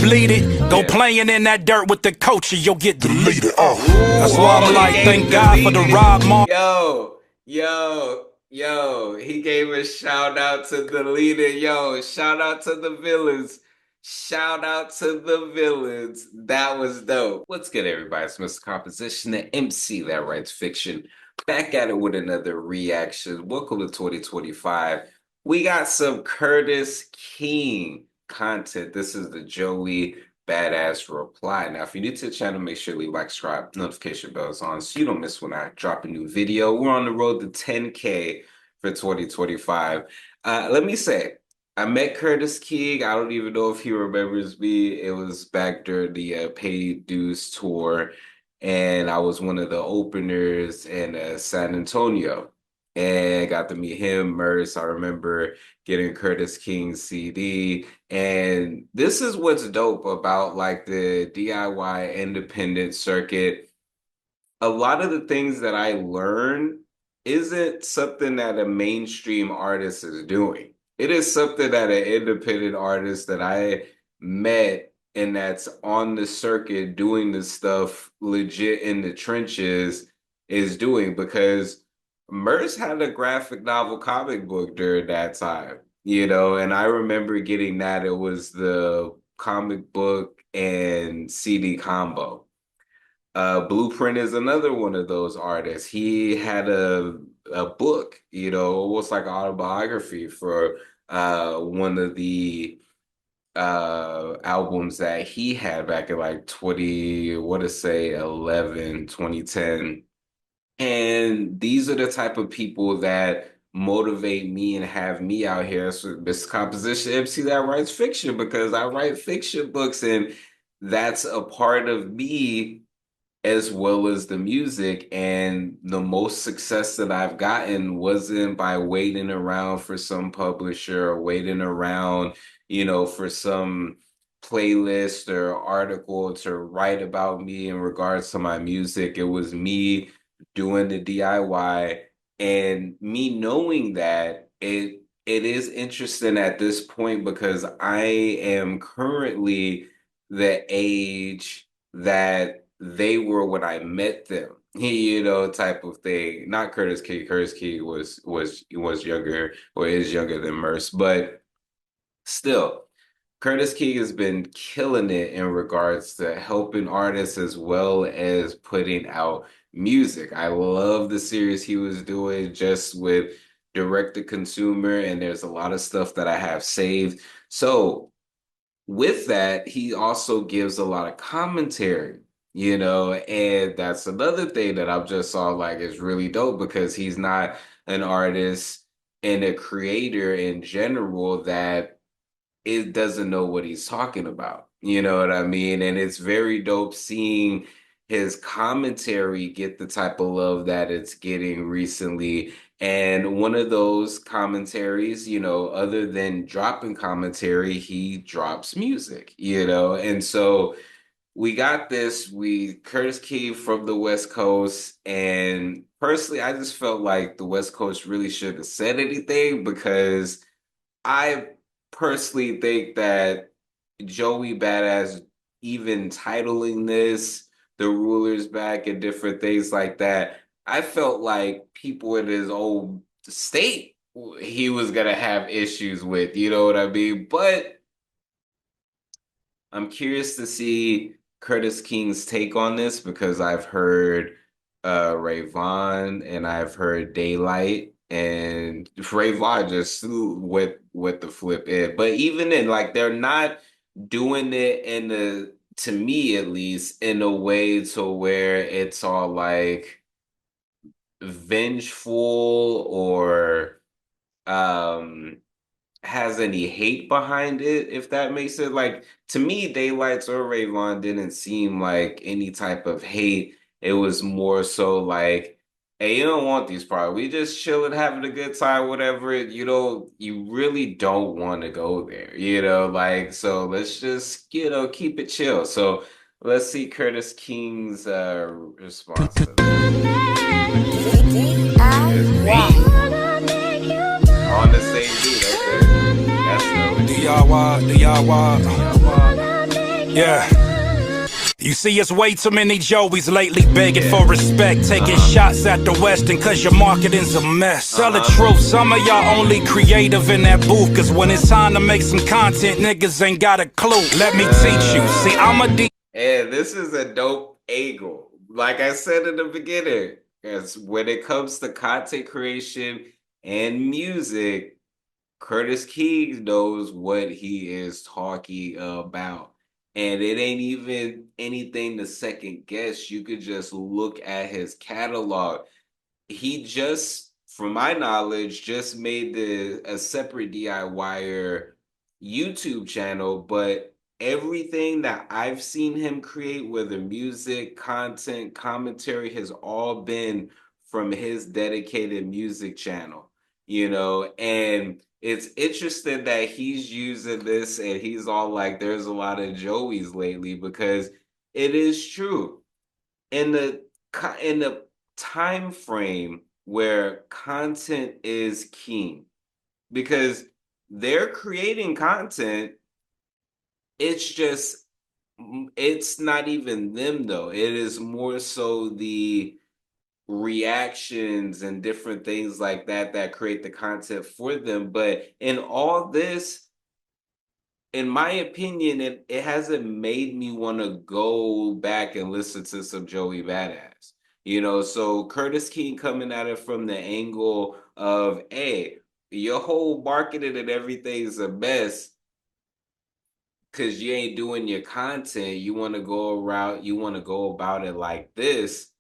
bleed it. Go playing in that dirt with the coach and you'll get deleted. That's why I'm like, thank God for the Rob Mar. Yo, he gave a shout out to the leader. Yo, shout out to the villains. Shout out to the villains. That was dope. What's good, everybody? It's Mr. Composition, the MC that writes fiction. Back at it with another reaction. Welcome to 2025. We got some Curtis King content. This is the Joey Badass reply. Now, if you're new to the channel, make sure you leave like, subscribe, notification bells on so you don't miss when I drop a new video. We're on the road to 10K for 2025. Let me say, I met Curtis King. I don't even know if he remembers me. It was back during the Paid Dues tour, and I was one of the openers in San Antonio. And got to meet him, Merce. I remember getting Curtis King's CD. And this is what's dope about like the DIY independent circuit. A lot of the things that I learned isn't something that a mainstream artist is doing. It is something that an independent artist that I met and that's on the circuit doing the stuff legit in the trenches is doing, because Merce had a graphic novel comic book during that time, and I remember getting that. It was the comic book and CD combo. Blueprint is another one of those artists. He had a book, almost like autobiography for one of the albums that he had back in like 2010. And these are the type of people that motivate me and have me out here as this composition MC that writes fiction, because I write fiction books and that's a part of me as well as the music. And the most success that I've gotten wasn't by waiting around for some publisher or waiting around, for some playlist or article to write about me in regards to my music. It was me doing the DIY and me knowing that it is interesting at this point, because I am currently the age that they were when I met them, type of thing. Not Curtis King. Curtis King was younger, or is younger than Merce, but still, Curtis King has been killing it in regards to helping artists as well as putting out music. I love the series he was doing just with direct to consumer, and there's a lot of stuff that I have saved. So with that, he also gives a lot of commentary, and that's another thing that I've just saw like is really dope, because he's not an artist and a creator in general that it doesn't know what he's talking about. You know what I mean? And it's very dope seeing his commentary get the type of love that it's getting recently. And one of those commentaries, other than dropping commentary, he drops music, and so we got this. Curtis King from the West Coast, and personally, I just felt like the West Coast really shouldn't have said anything, because I personally think that Joey Badass even titling this "The Ruler's Back" and different things like that, I felt like people in his old state he was gonna have issues with, you know what I mean? But I'm curious to see Curtis King's take on this, because I've heard Ray Vaughn and I've heard Daylight, and Ray Vaughn just with the flip in. But even then, like, they're not doing it to me at least, in a way to where it's all like vengeful or has any hate behind it, if that makes it. Like, to me, Daylights or Ray Vaughn didn't seem like any type of hate. It was more so like, hey, you don't want these problems. We just chilling, having a good time, whatever. You really don't want to go there, like, so let's just, keep it chill. So let's see Curtis King's response to this. On the same beat, okay. That's no Do y'all want? Yeah. You see, it's way too many Joeys lately begging Yeah. for respect, taking shots at the Western cause your marketing's a mess. Tell the truth, some of y'all only creative in that booth, cause when it's time to make some content, niggas ain't got a clue. Let me teach you. See, I'm a D. And this is a dope angle. Like I said in the beginning, as when it comes to content creation and music, Curtis King knows what he is talking about. And it ain't even anything to second guess. You could just look at his catalog. He just, from my knowledge, just made a separate DIYer YouTube channel, but everything that I've seen him create, whether music, content, commentary, has all been from his dedicated music channel, and it's interesting that he's using this and he's all like, there's a lot of Joeys lately, because it is true. In the time frame where content is king, because they're creating content, it's just, it's not even them though, it is more so the reactions and different things like that that create the content for them. But in all this, in my opinion, it hasn't made me want to go back and listen to some Joey Badass. So Curtis King coming at it from the angle of, hey, your whole marketing and everything is a mess because you ain't doing your content. You want to go around, you want to go about it like this.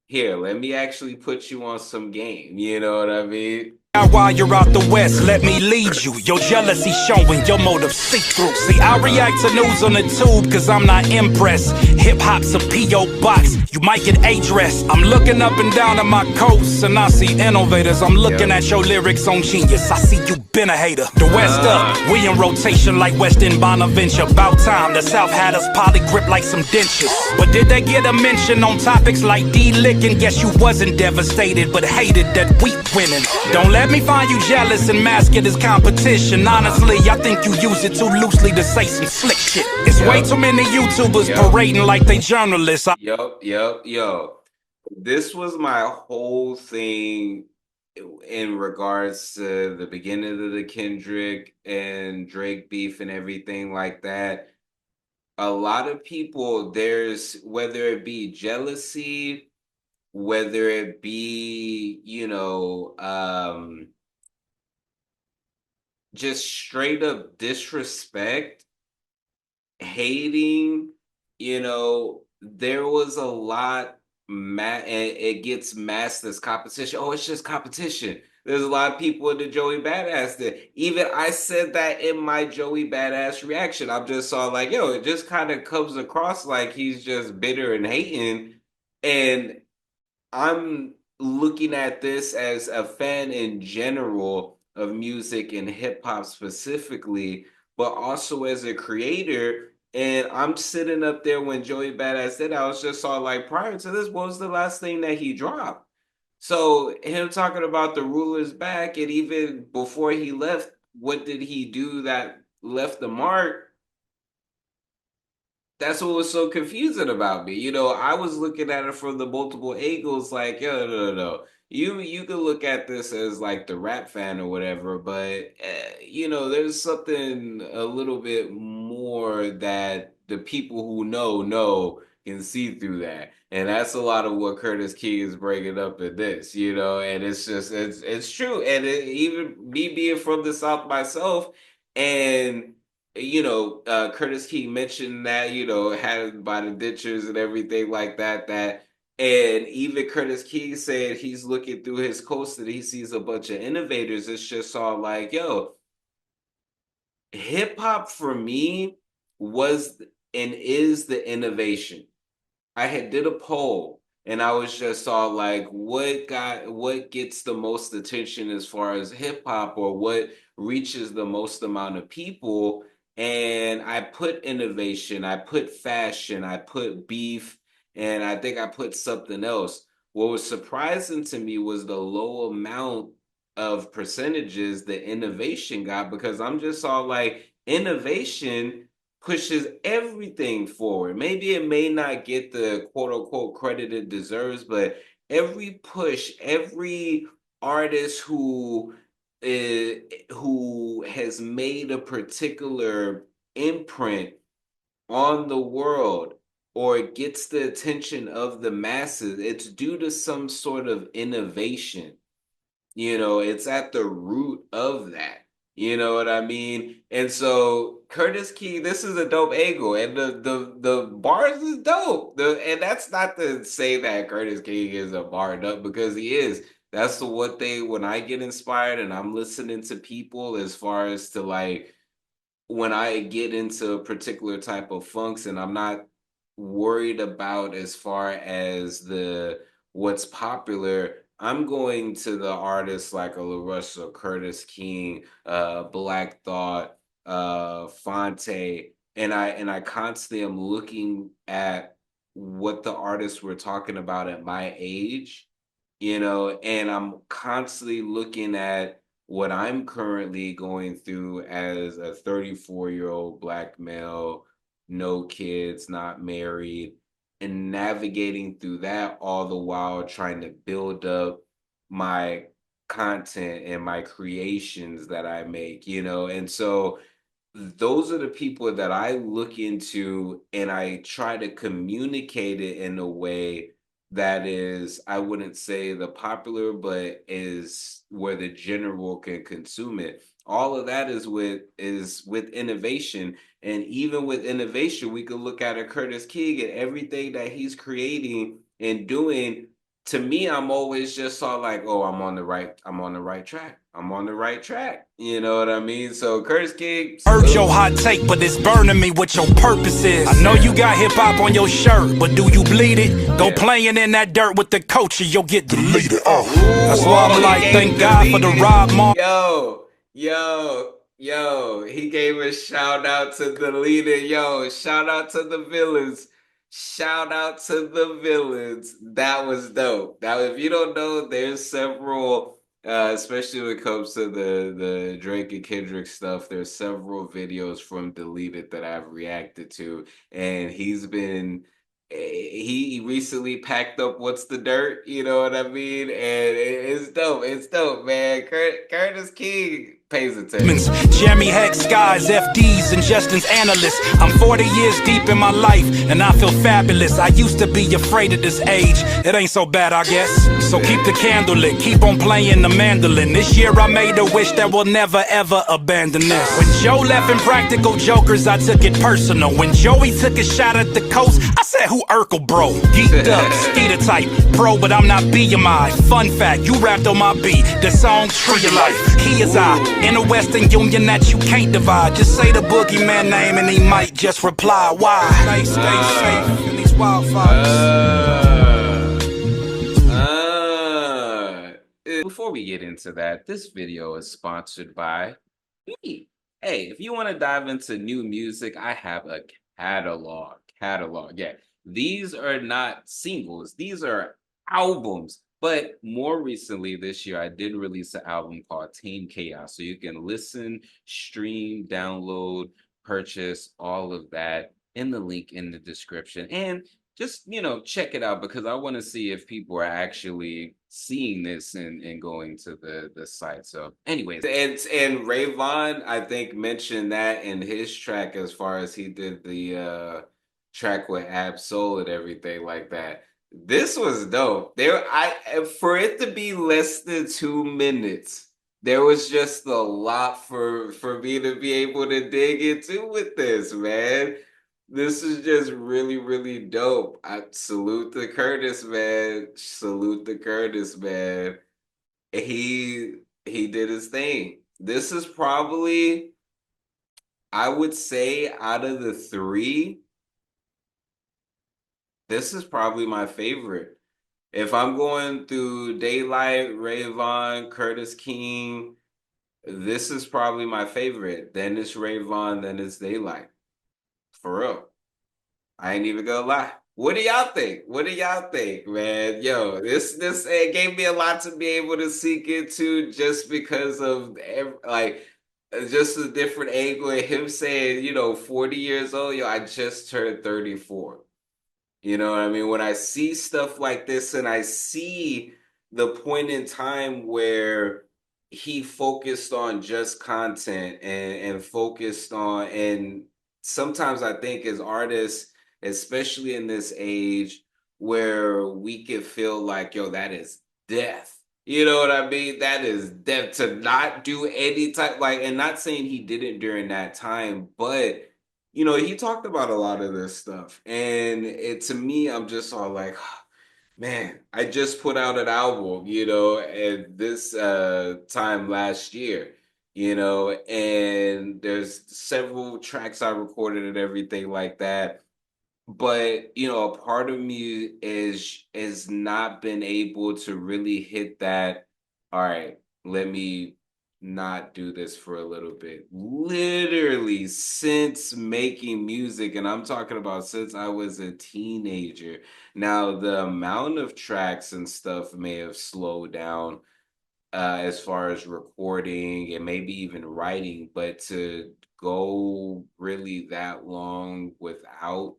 Here, let me actually put you on some game. You know what I mean? While you're out the West, let me lead you. Your jealousy showing, your motive see-through. See, I react to news on the tube cause I'm not impressed. Hip-hop's a P.O. box, you might get addressed. I'm looking up and down at my coast and I see innovators. I'm looking at your lyrics on Genius, I see you been a hater. The West up, we in rotation like Weston Bonaventure. About time, the South had us polygrip like some dentures. But did they get a mention on topics like D-licking? Guess you wasn't devastated but hated that we winning. Don't let me find you jealous and mask it as competition. Honestly, I think you use it too loosely to say some slick shit. It's way too many YouTubers parading like they journalists. Yo. This was my whole thing in regards to the beginning of the Kendrick and Drake beef and everything like that. A lot of people, there's, whether it be jealousy, whether it be, just straight up disrespect, hating, there was a lot, and it gets masked as competition. Oh, it's just competition. There's a lot of people in the Joey Badass that, even I said that in my Joey Badass reaction. I'm just saw like, yo, it just kind of comes across like he's just bitter and hating. And I'm looking at this as a fan in general of music and hip hop specifically, but also as a creator. And I'm sitting up there when Joey Badass did, I was just saw like, prior to this, what was the last thing that he dropped? So him talking about the ruler's back, and even before he left, what did he do that left the mark? That's what was so confusing about me. I was looking at it from the multiple angles, like, yo, no. You could look at this as like the rap fan or whatever, but there's something a little bit more that the people who know can see through that, and that's a lot of what Curtis King is bringing up in this, and it's just it's true, and even me being from the South myself, and Curtis King mentioned that, had by the ditchers and everything like that, and even Curtis King said he's looking through his coast and he sees a bunch of innovators. It's just all like, yo, hip hop for me was and is the innovation. I had did a poll and I was just all like, what gets the most attention as far as hip hop, or what reaches the most amount of people? And I put innovation, I put fashion, I put beef, and I think I put something else. What was surprising to me was the low amount of percentages the innovation got, because I'm just all like, innovation, pushes everything forward. Maybe it may not get the quote unquote credit it deserves, but every push, every artist who has made a particular imprint on the world or gets the attention of the masses, it's due to some sort of innovation. It's at the root of that. You know what I mean? And so Curtis Key, this is a dope angle, and the bars is dope. And that's not to say that Curtis King is a barred up, because he is. That's the what they when I get inspired and I'm listening to people, as far as to like when I get into a particular type of funks, and I'm not worried about as far as the what's popular, I'm going to the artists like a LaRussa, Curtis King, Black Thought, Fonte, and I constantly am looking at what the artists were talking about at my age, and I'm constantly looking at what I'm currently going through as a 34-year-old Black male, no kids, not married, and navigating through that, all the while trying to build up my content and my creations that I make, and so those are the people that I look into, and I try to communicate it in a way that is, I wouldn't say the popular, but is where the general can consume it. All of that is with innovation. And even with innovation, we could look at a Curtis King and everything that he's creating and doing. To me, I'm always just saw like, oh, I'm on the right track. I'm on the right track. You know what I mean? So Curtis King, Heard your hot take, but it's burning me what your purpose is. I know you got hip hop on your shirt, but do you bleed it? Go playing in that dirt with the culture, you'll get deleted. That's why I'm like, thank God for the Rob Mar. Yo, he gave a shout out to the leader. Yo, shout out to the villains. Shout out to the villains. That was dope. Now, if you don't know, there's several, especially when it comes to the Drake and Kendrick stuff, there's several videos from Deleted that I've reacted to, and he recently packed up What's the Dirt, you know what I mean? And it's dope. It's dope, man. Curtis King pays attention. Jeremy Heck skies, FDs, and Justin's analysts. I'm 40 years deep in my life, and I feel fabulous. I used to be afraid of this age. It ain't so bad, I guess. So keep the candle lit, keep on playing the mandolin. This year I made a wish that will never ever abandon this. When Joe left Impractical Jokers, I took it personal. When Joey took a shot at the coast, I said, who Urkel, bro? Geeked up, skeeter type, pro, but I'm not BMI. Fun fact, you rapped on my beat. The song Tree of Life. He is I. In a Western Union that you can't divide. Just say the boogeyman name and he might just reply. Why? Stay safe in these wildfires. Before we get into that, this video is sponsored by me. Hey, if you want to dive into new music, I have a catalog. Yeah, these are not singles. These are albums. But more recently this year, I did release an album called Tame Chaos. So you can listen, stream, download, purchase, all of that in the link in the description. And just, check it out, because I want to see if people are actually seeing this and going to the site. So anyways, and Rayvon, I think, mentioned that in his track, as far as he did the track with Ab Soul and everything like that. This was dope. For it to be less than 2 minutes, there was just a lot for me to be able to dig into with this, man. This is just really, really dope. I salute the Curtis, man. Salute the Curtis, man. He did his thing. This is probably, I would say, out of the three, this is probably my favorite. If I'm going through Daylight, Rayvon, Curtis King, this is probably my favorite. Then it's Rayvon, then it's Daylight. For real. I ain't even gonna lie. What do y'all think? What do y'all think, man? Yo, this it gave me a lot to be able to seek into, just because of like just a different angle and him saying, 40 years old, yo, I just turned 34. You know what I mean? When I see stuff like this and I see the point in time where he focused on just content and focused on, and sometimes I think as artists, especially in this age where we can feel like, yo, that is death. You know what I mean? That is death to not do any type, like, and not saying he didn't during that time, but he talked about a lot of this stuff. And to me, I'm just all like, man, I just put out an album, at this time last year, and there's several tracks I recorded and everything like that. But a part of me is not been able to really hit that. All right, let me not do this for a little bit. Literally since making music, and I'm talking about since I was a teenager. Now the amount of tracks and stuff may have slowed down as far as recording and maybe even writing, but to go really that long without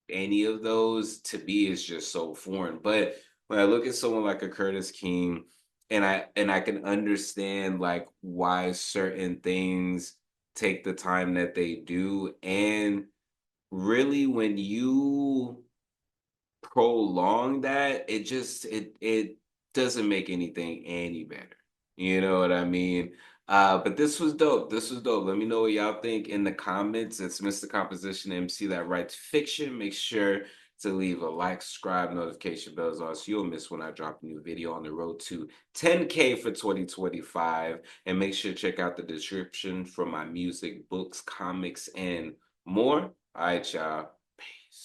any of those to me is just so foreign. But when I look at someone like a Curtis King, and I can understand like why certain things take the time that they do, and really when you prolong that, it doesn't make anything any better. You know what I mean? But this was dope. This was dope. Let me know what y'all think in the comments. It's Mr. Composition MC that writes fiction. Make sure to leave a like, subscribe, notification bells on so you'll miss when I drop a new video on the road to 10K for 2025. And make sure to check out the description for my music, books, comics, and more. All right, y'all.